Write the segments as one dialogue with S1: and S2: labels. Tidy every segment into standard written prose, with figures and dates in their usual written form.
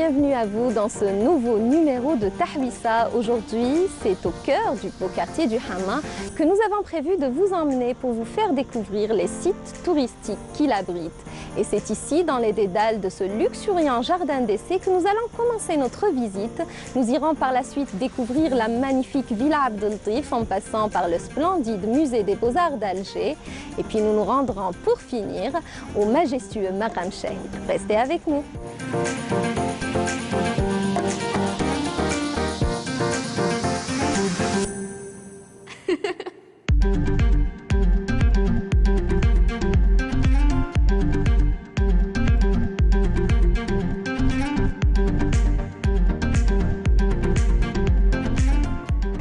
S1: bienvenue à vous dans ce nouveau numéro de Tahwissa. Aujourd'hui, c'est au cœur du beau quartier du Hamma que nous avons prévu de vous emmener pour vous faire découvrir les sites touristiques qui l'abritent. Et c'est ici, dans les dédales de ce luxuriant jardin d'essai, que nous allons commencer notre visite. Nous irons par la suite découvrir la magnifique Villa Abdeltif en passant par le splendide musée des Beaux-Arts d'Alger. Et puis nous nous rendrons pour finir au majestueux Maqam Chahid. Restez avec nous.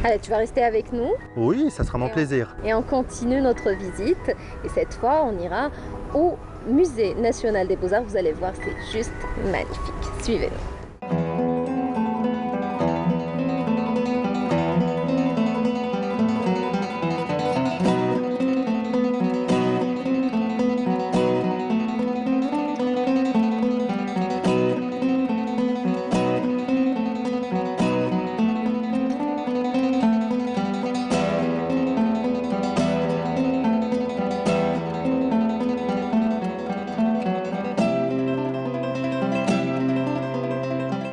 S1: Allez, tu vas rester avec nous?
S2: Oui, ça sera mon plaisir.
S1: Et on continue notre visite. Et cette fois, on ira au Musée national des Beaux-Arts. Vous allez voir, c'est juste magnifique. Suivez-nous.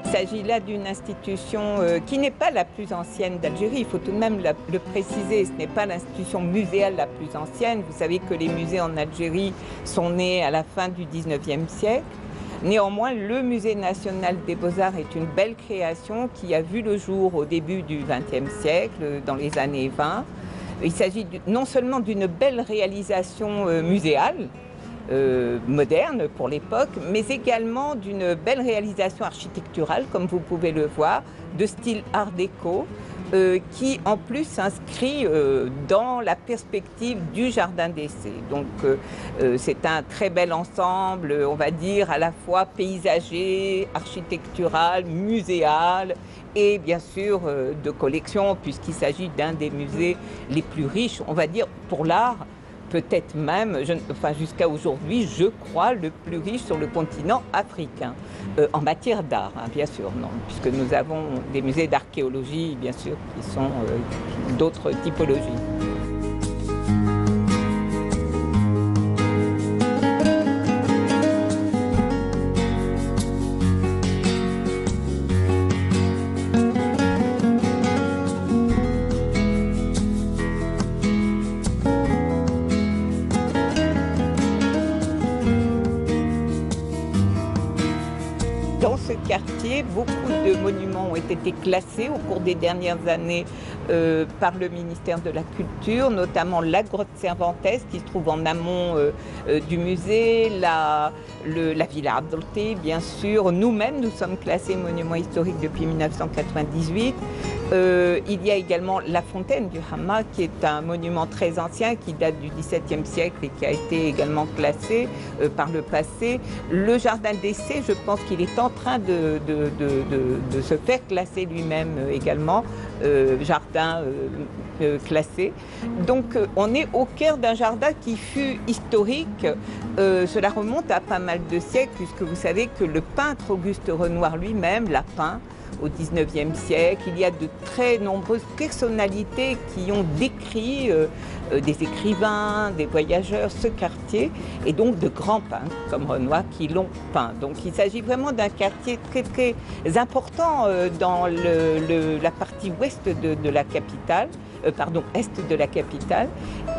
S3: Il s'agit là d'une institution qui n'est pas la plus ancienne d'Algérie, il faut tout de même le préciser, ce n'est pas l'institution muséale la plus ancienne. Vous savez que les musées en Algérie sont nés à la fin du 19e siècle. Néanmoins, le Musée national des Beaux-Arts est une belle création qui a vu le jour au début du XXe siècle, dans les années 20. Il s'agit non seulement d'une belle réalisation muséale, moderne pour l'époque, mais également d'une belle réalisation architecturale, comme vous pouvez le voir, de style art déco, qui en plus s'inscrit dans la perspective du jardin d'essai. Donc c'est un très bel ensemble, on va dire, à la fois paysager, architectural, muséal, et bien sûr de collection, puisqu'il s'agit d'un des musées les plus riches, on va dire, pour l'art, peut-être même, jusqu'à aujourd'hui, je crois, le plus riche sur le continent africain, en matière d'art, hein, bien sûr, non, puisque nous avons des musées d'archéologie, bien sûr, qui sont d'autres typologies. Dans ce quartier, beaucoup de monuments ont été classés au cours des dernières années par le ministère de la Culture, notamment la grotte Cervantes qui se trouve en amont du musée, la Villa Abdeltif, bien sûr. Nous-mêmes, nous sommes classés monuments historiques depuis 1998. Il y a également la fontaine du Hamma, qui est un monument très ancien, qui date du XVIIe siècle et qui a été également classé par le passé. Le jardin d'essai, je pense qu'il est en train de se faire classer lui-même également, jardin classé. Donc on est au cœur d'un jardin qui fut historique. Cela remonte à pas mal de siècles, puisque vous savez que le peintre Auguste Renoir lui-même l'a peint au XIXe siècle. Il y a de très nombreuses personnalités qui ont décrit, des écrivains, des voyageurs, ce quartier, et donc de grands peintres comme Renoir qui l'ont peint. Donc il s'agit vraiment d'un quartier très très important dans la partie ouest de la capitale, est de la capitale,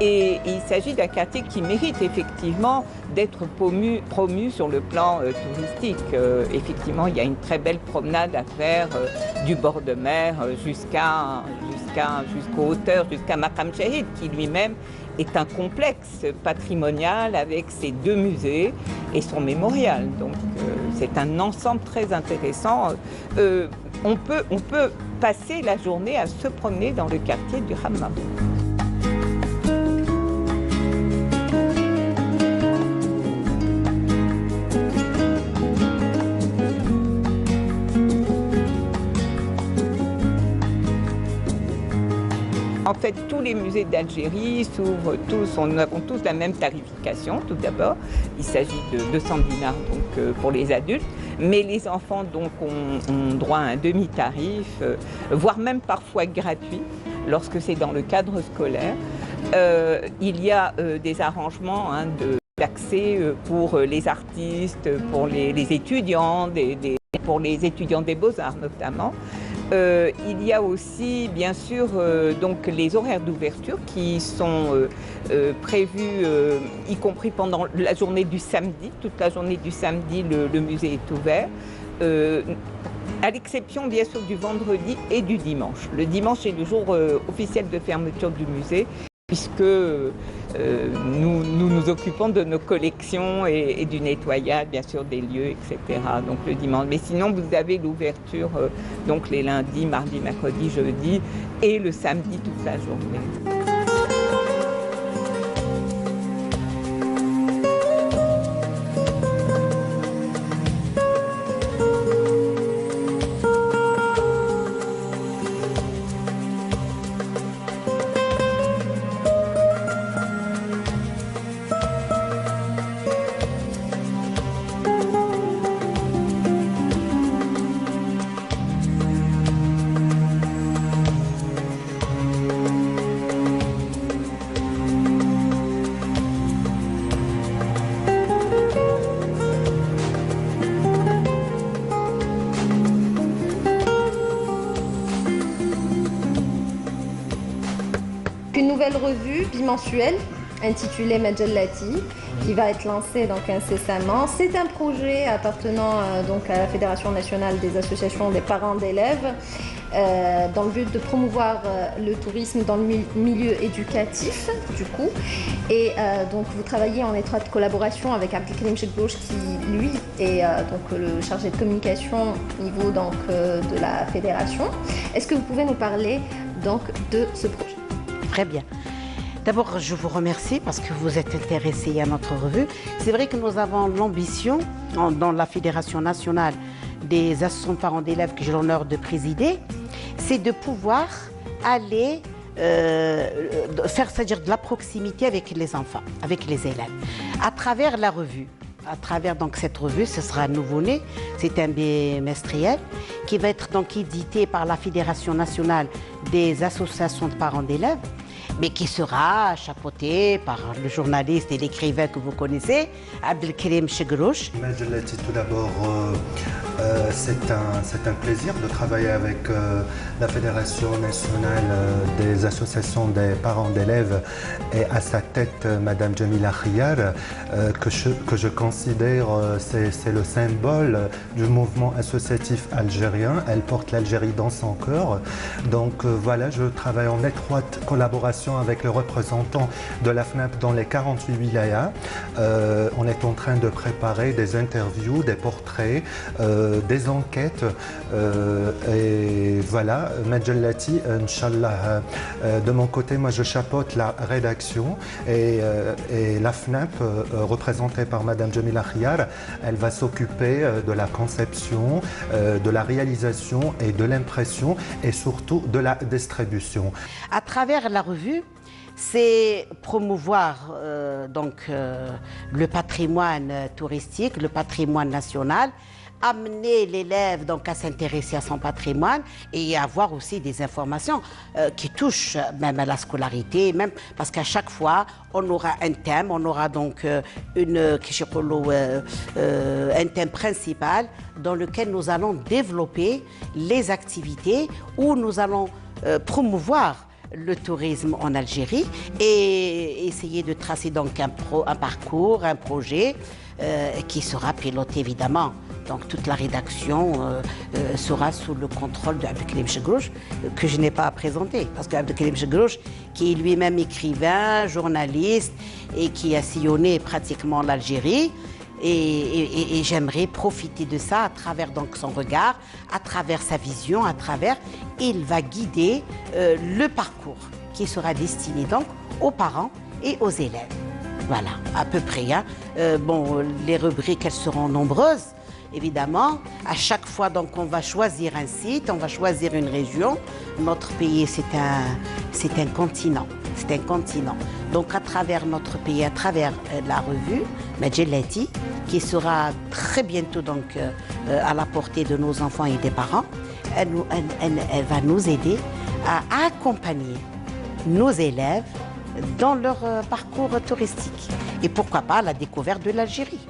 S3: et il s'agit d'un quartier qui mérite effectivement d'être promu sur le plan touristique. Effectivement, il y a une très belle promenade à faire du bord de mer jusqu'aux hauteurs, jusqu'à Maqam Chahid, qui lui-même est un complexe patrimonial avec ses deux musées et son mémorial. Donc c'est un ensemble très intéressant. On peut passer la journée à se promener dans le quartier du Hamma. En fait, tous les musées d'Algérie s'ouvrent tous, nous avons tous la même tarification tout d'abord. Il s'agit de 200 dinars donc, pour les adultes, mais les enfants donc, ont droit à un demi-tarif, voire même parfois gratuit lorsque c'est dans le cadre scolaire. Il y a des arrangements d'accès pour les artistes, pour les étudiants, pour les étudiants des beaux-arts notamment. Il y a aussi, bien sûr, donc les horaires d'ouverture qui sont prévus, y compris pendant la journée du samedi. Toute la journée du samedi, le musée est ouvert, à l'exception, bien sûr, du vendredi et du dimanche. Le dimanche est le jour officiel de fermeture du musée, puisque nous occupons de nos collections et du nettoyage, bien sûr, des lieux, etc. Donc le dimanche. Mais sinon, vous avez l'ouverture donc les lundis, mardis, mercredis, jeudis et le samedi toute la journée.
S1: Une nouvelle revue bimensuelle intitulée Majallati qui va être lancée donc incessamment. C'est un projet appartenant donc à la Fédération nationale des associations des parents d'élèves dans le but de promouvoir le tourisme dans le milieu éducatif du coup. Et donc vous travaillez en étroite collaboration avec Abdelkarim Chekbouch qui lui est donc le chargé de communication au niveau donc de la fédération. Est-ce que vous pouvez nous parler donc de ce projet?
S2: Très bien. D'abord, je vous remercie parce que vous êtes intéressés à notre revue. C'est vrai que nous avons l'ambition, dans la Fédération nationale des associations de parents d'élèves que j'ai l'honneur de présider, c'est de pouvoir aller faire, c'est-à-dire de la proximité avec les enfants, avec les élèves, à travers la revue. À travers donc cette revue, ce sera un nouveau-né, c'est un bimestriel qui va être donc édité par la Fédération nationale des associations de parents d'élèves, mais qui sera chapeauté par le journaliste et l'écrivain que vous connaissez, Abdelkarim Chekbouch.
S4: Majallati, tout d'abord, c'est un plaisir de travailler avec la Fédération nationale des associations des parents d'élèves et à sa tête, Madame Jamila Khiyar, que je considère c'est le symbole du mouvement associatif algérien. Elle porte l'Algérie dans son cœur. Donc voilà, je travaille en étroite collaboration avec le représentant de la FNAP dans les 48 wilayas. On est en train de préparer des interviews, des portraits, des enquêtes. Et voilà, Majallati, Inch'Allah, de mon côté, moi je chapeaute la rédaction et la FNAP, représentée par Madame Jamila Khiyar, elle va s'occuper de la conception, de la réalisation et de l'impression et surtout de la distribution.
S2: À travers la revue, c'est promouvoir le patrimoine touristique, le patrimoine national, amener l'élève donc à s'intéresser à son patrimoine et avoir aussi des informations qui touchent même à la scolarité, même parce qu'à chaque fois on aura un thème, on aura donc un thème principal dans lequel nous allons développer les activités où nous allons promouvoir le tourisme en Algérie et essayer de tracer donc un parcours, un projet qui sera piloté évidemment. Donc toute la rédaction sera sous le contrôle d'Abdelkarim Chekbouch, que je n'ai pas à présenter. Parce qu'Abdelkarim Chekbouch, qui est lui-même écrivain, journaliste et qui a sillonné pratiquement l'Algérie, et j'aimerais profiter de ça à travers donc son regard, à travers sa vision, il va guider le parcours qui sera destiné donc aux parents et aux élèves. Voilà, à peu près. Bon, les rubriques, elles seront nombreuses évidemment, à chaque fois, donc, on va choisir un site, on va choisir une région. Notre pays, c'est un continent. C'est un continent. Donc, à travers notre pays, à travers la revue Majellati, qui sera très bientôt donc, à la portée de nos enfants et des parents, elle va nous aider à accompagner nos élèves dans leur parcours touristique. Et pourquoi pas la découverte de l'Algérie.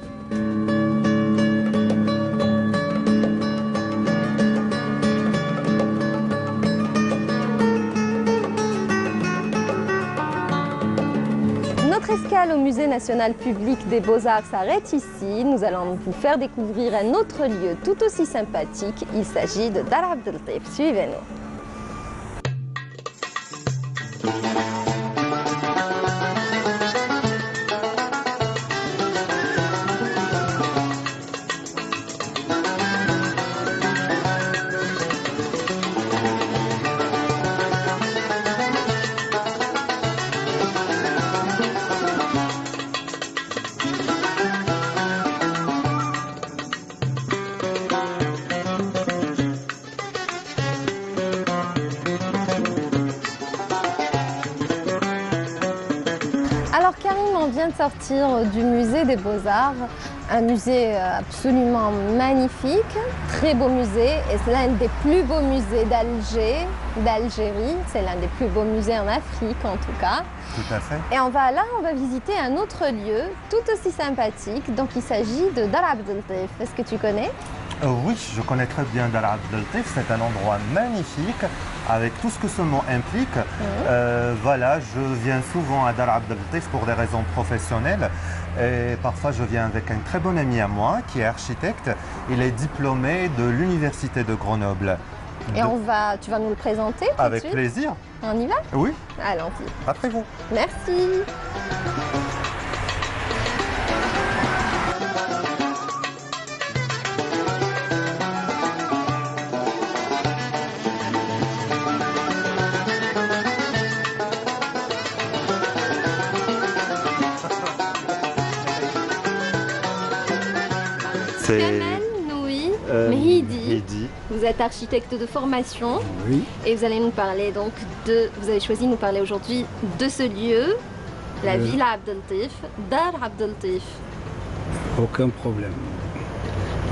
S1: Notre escale au Musée national public des Beaux-Arts s'arrête ici. Nous allons vous faire découvrir un autre lieu tout aussi sympathique. Il s'agit de Dar Abdeltif. Suivez-nous. Alors Karim, on vient de sortir du musée des Beaux-Arts, un musée absolument magnifique, très beau musée, et c'est l'un des plus beaux musées d'Algérie, c'est l'un des plus beaux musées en Afrique en tout cas.
S4: Tout à fait.
S1: Et on va visiter un autre lieu tout aussi sympathique, donc il s'agit de Dar Abdeltif. Est-ce que tu connais?
S4: Oui, je connais très bien Dar Abdeltif, c'est un endroit magnifique avec tout ce que ce nom implique. Voilà, je viens souvent à Dar Abdeltif pour des raisons professionnelles et parfois je viens avec un très bon ami à moi qui est architecte. Il est diplômé de l'université de Grenoble.
S1: Et tu vas nous le présenter tout
S4: Avec
S1: de suite?
S4: plaisir.
S1: On y va?
S4: Oui.
S1: Allons-y.
S4: Après vous.
S1: Merci. Kamel Noui Mehidi. Vous êtes architecte de formation.
S5: Oui.
S1: Et vous allez nous parler donc vous avez choisi de nous parler aujourd'hui de ce lieu, la Villa Abdeltif, Dar Abdeltif.
S5: Aucun problème.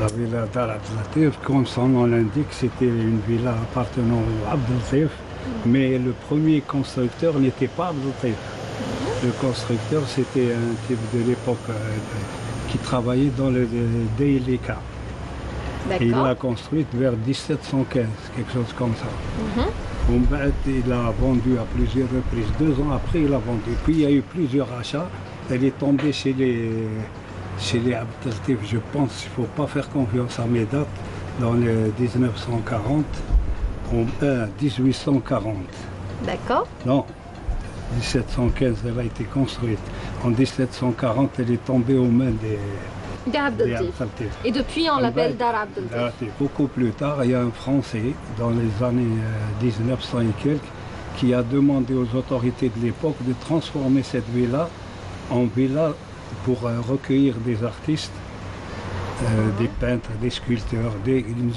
S5: La villa Dar Abdeltif, comme son nom l'indique, c'était une villa appartenant à Abdeltif, mais le premier constructeur n'était pas Abdeltif. Le constructeur, c'était un type de l'époque qui travaillait dans le Déilika. Et il l'a construite vers 1715, quelque chose comme ça. Il l'a vendu à plusieurs reprises. 2 ans après, il l'a vendu. Puis il y a eu plusieurs achats. Elle est tombée chez les Abdeltif, je pense. Il ne faut pas faire confiance à mes dates. Dans les 1940, 1840.
S1: D'accord.
S5: Non, 1715, elle a été construite. En 1740, elle est tombée aux mains des
S1: Abdeltif. Et depuis, on l'appelle Dar Abdeltif.
S5: Beaucoup plus tard, il y a un Français, dans les années 1900 et quelques, qui a demandé aux autorités de l'époque de transformer cette villa en villa pour recueillir des artistes, des peintres, des sculpteurs,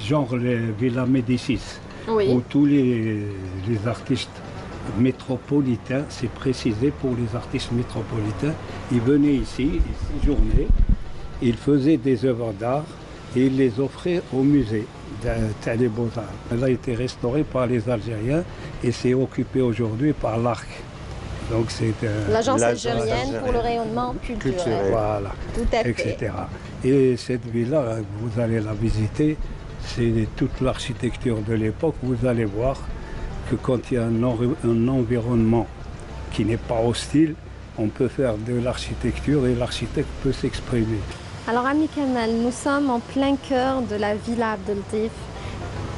S5: genre les villas Médicis, où tous les artistes métropolitains, c'est précisé pour les artistes métropolitains, ils venaient ici, ils séjournaient, ils faisaient des œuvres d'art et ils les offraient au musée des Beaux-Arts. Elle a été restaurée par les Algériens et c'est occupé aujourd'hui par l'ARC. Donc c'est
S1: l'agence algérienne pour le rayonnement culturel.
S5: Voilà,
S1: tout à fait.
S5: Etc. Et cette villa, vous allez la visiter, c'est toute l'architecture de l'époque. Vous allez voir que quand il y a un environnement qui n'est pas hostile, on peut faire de l'architecture et l'architecte peut s'exprimer.
S1: Alors Ami Kamel, nous sommes en plein cœur de la Villa Abdeltif.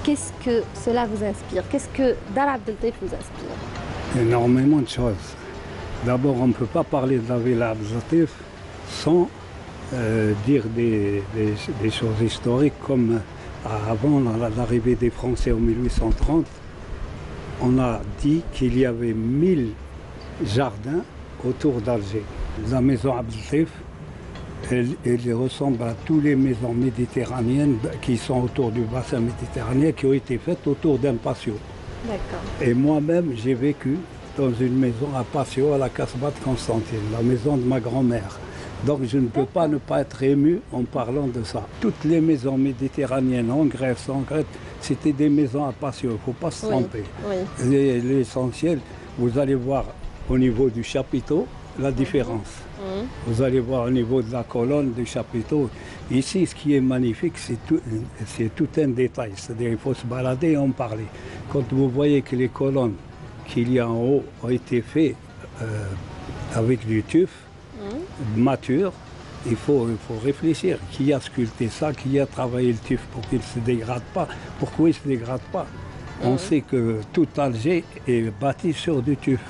S1: Qu'est-ce que cela vous inspire? Qu'est-ce que Dar Abdeltif vous inspire?
S5: Énormément de choses. D'abord, on ne peut pas parler de la Villa Abdeltif sans dire des choses historiques comme avant l'arrivée des Français en 1830. On a dit qu'il y avait 1000 jardins autour d'Alger. La maison Abdeltif, Elle ressemble à toutes les maisons méditerranéennes qui sont autour du bassin méditerranéen, qui ont été faites autour d'un patio.
S1: D'accord.
S5: Et moi-même, j'ai vécu dans une maison à Patio, à la Casbah de Constantine, la maison de ma grand-mère. Donc je ne peux pas ne pas être ému en parlant de ça. Toutes les maisons méditerranéennes en Grèce, c'était des maisons à Patio, il ne faut pas se tromper.
S1: Oui.
S5: L'essentiel, vous allez voir au niveau du chapiteau la différence. Vous allez voir au niveau de la colonne du chapiteau. Ici, ce qui est magnifique, c'est tout un détail. C'est-à-dire qu'il faut se balader et en parler. Quand vous voyez que les colonnes qu'il y a en haut ont été faites avec du tuf mature, il faut réfléchir. Qui a sculpté ça? Qui a travaillé le tuf pour qu'il ne se dégrade pas? Pourquoi il ne se dégrade pas? On sait que tout Alger est bâti sur du tuf.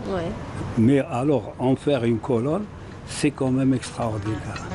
S1: Ouais.
S5: Mais alors, en faire une colonne, c'est quand même extraordinaire.